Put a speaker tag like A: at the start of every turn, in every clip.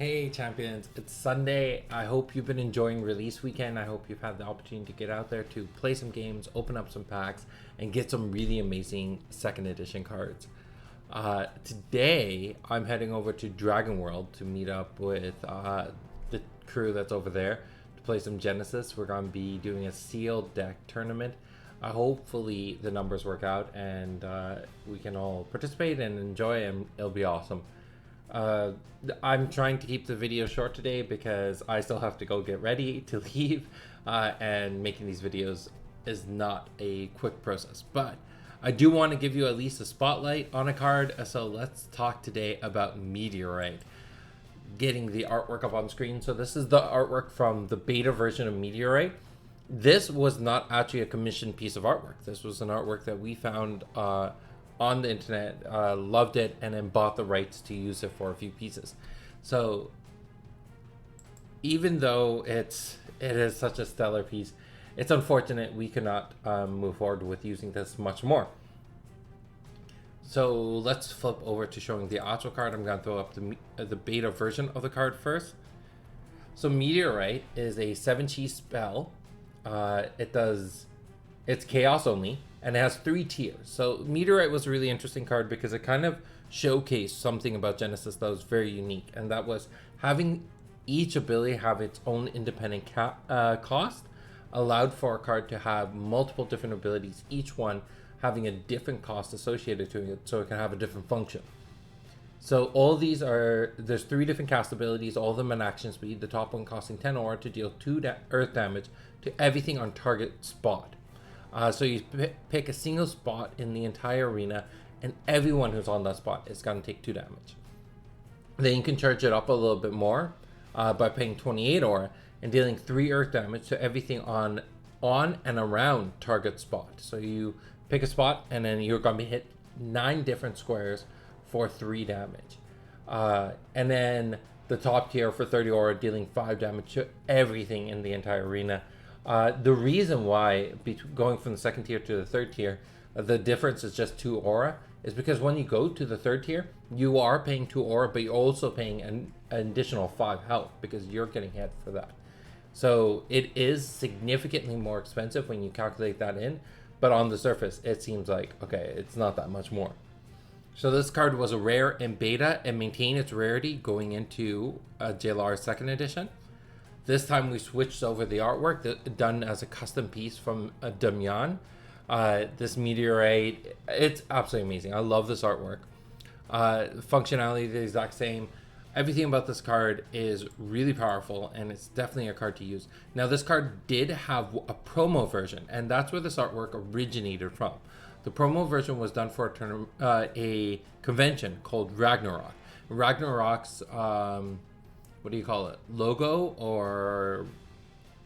A: Hey champions, it's Sunday. I hope you've been enjoying release weekend. I hope you've had the opportunity to get out there to play some games, open up some packs, and get some really amazing second edition cards. Today, I'm heading over to Dragon World to meet up with the crew that's over there to play some Genesis. We're going to be doing a sealed deck tournament. Hopefully the numbers work out and we can all participate and enjoy, and it'll be awesome. I'm trying to keep the video short today because I still have to go get ready to leave, and making these videos is not a quick process, but I do want to give you at least a spotlight on a card. So let's talk today about Meteorite. Getting the artwork up on screen. So this is the artwork from the beta version of Meteorite. This was not actually a commissioned piece of artwork. This was an artwork that we found on the internet, loved it, and then bought the rights to use it for a few pieces. So even though it is such a stellar piece, it's unfortunate we cannot move forward with using this much more. So let's flip over to showing the actual card. I'm going to throw up the beta version of the card first. So Meteorite is a 7-chi spell. It's chaos only, and it has 3 tiers. So Meteorite was a really interesting card because it kind of showcased something about Genesis that was very unique, and that was having each ability have its own independent cost, allowed for a card to have multiple different abilities, each one having a different cost associated to it, so it can have a different function. So all these there's 3 different cast abilities, all of them at action speed, the top one costing 10 aura to deal 2 earth damage to everything on target spot. So you pick a single spot in the entire arena, and everyone who's on that spot is going to take 2 damage. Then you can charge it up a little bit more by paying 28 aura and dealing 3 earth damage to everything on and around target spot. So you pick a spot, and then you're going to be hit 9 different squares for 3 damage. And then the top tier for 30 aura, dealing 5 damage to everything in the entire arena. The reason why going from the 2nd tier to the 3rd tier, the difference is just 2 aura, is because when you go to the 3rd tier, you are paying 2 aura, but you're also paying an additional 5 health because you're getting hit for that. So it is significantly more expensive when you calculate that in, but on the surface, it seems like, okay, it's not that much more. So this card was a rare in beta and maintained its rarity going into JLR 2nd edition. This time we switched over the artwork done as a custom piece from Damian. This Meteorite, it's absolutely amazing. I love this artwork. Functionality is the exact same. Everything about this card is really powerful, and it's definitely a card to use. Now this card did have a promo version, and that's where this artwork originated from. The promo version was done for a convention called Ragnarok. Ragnarok's what do you call it, logo or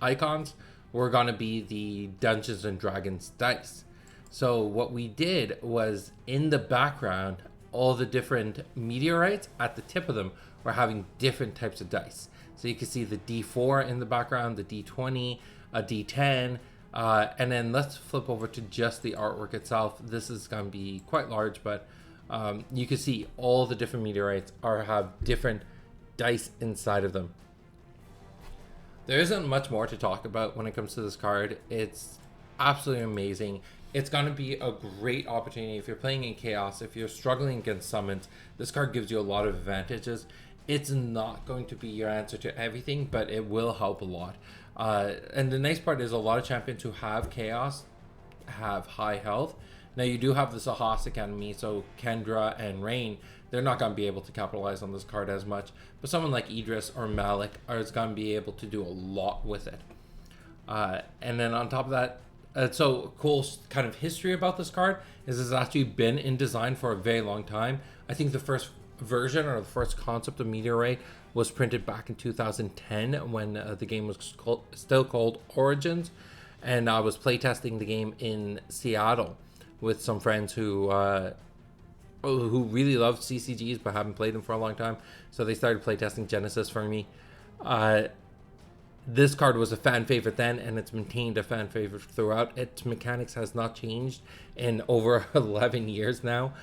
A: icons were going to be the Dungeons and Dragons dice. So what we did was, in the background, all the different meteorites at the tip of them were having different types of dice. So you can see the D4 in the background, the D20, a D10, and then let's flip over to just the artwork itself. This is going to be quite large, but you can see all the different meteorites have different dice inside of them. There isn't much more to talk about when it comes to this card. It's absolutely amazing. It's going to be a great opportunity if you're playing in Chaos. If you're struggling against summons, this card gives you a lot of advantages. It's not going to be your answer to everything, but it will help a lot. And the nice part is a lot of champions who have Chaos have high health. Now you do have the Sahastic enemy, so Kendra and Rain, they're not going to be able to capitalize on this card as much. But someone like Idris or Malik is going to be able to do a lot with it. And then on top of that, so cool kind of history about this card is it's actually been in design for a very long time. I think the first version or the first concept of Meteorite was printed back in 2010 when the game was still called Origins. And I was playtesting the game in Seattle with some friends who really loved CCGs but haven't played them for a long time. So they started playtesting Genesis for me. This card was a fan favorite then, and it's maintained a fan favorite throughout. Its mechanics has not changed in over 11 years now,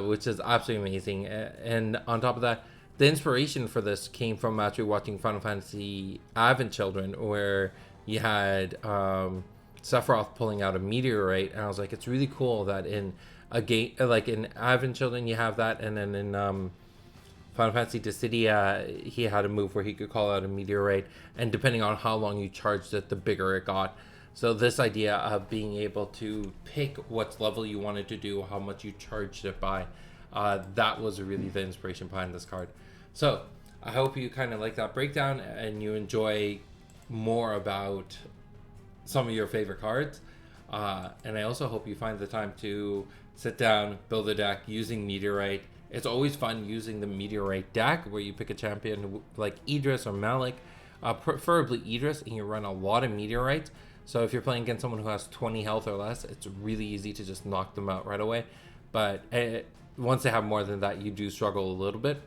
A: which is absolutely amazing. And on top of that, the inspiration for this came from actually watching Final Fantasy Advent Children, where you had Sephiroth pulling out a meteorite, and I was like, it's really cool that in a game like in Advent Children you have that, and then in Final Fantasy Dissidia he had a move where he could call out a meteorite, and depending on how long you charged it, the bigger it got. So this idea of being able to pick what level you wanted to do, how much you charged it by, that was really the inspiration behind this card. So I hope you kind of like that breakdown and you enjoy more about some of your favorite cards. And I also hope you find the time to sit down, build a deck using Meteorite. It's always fun using the Meteorite deck where you pick a champion like Idris or Malik, preferably Idris, and you run a lot of Meteorites. So if you're playing against someone who has 20 health or less, it's really easy to just knock them out right away. But once they have more than that, you do struggle a little bit.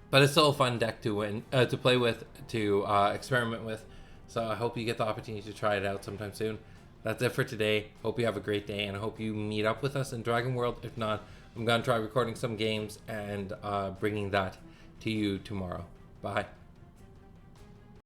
A: But it's still a fun deck to win, to play with, to experiment with. So I hope you get the opportunity to try it out sometime soon. That's it for today. Hope you have a great day, and I hope you meet up with us in Dragon World. If not, I'm going to try recording some games and bringing that to you tomorrow. Bye.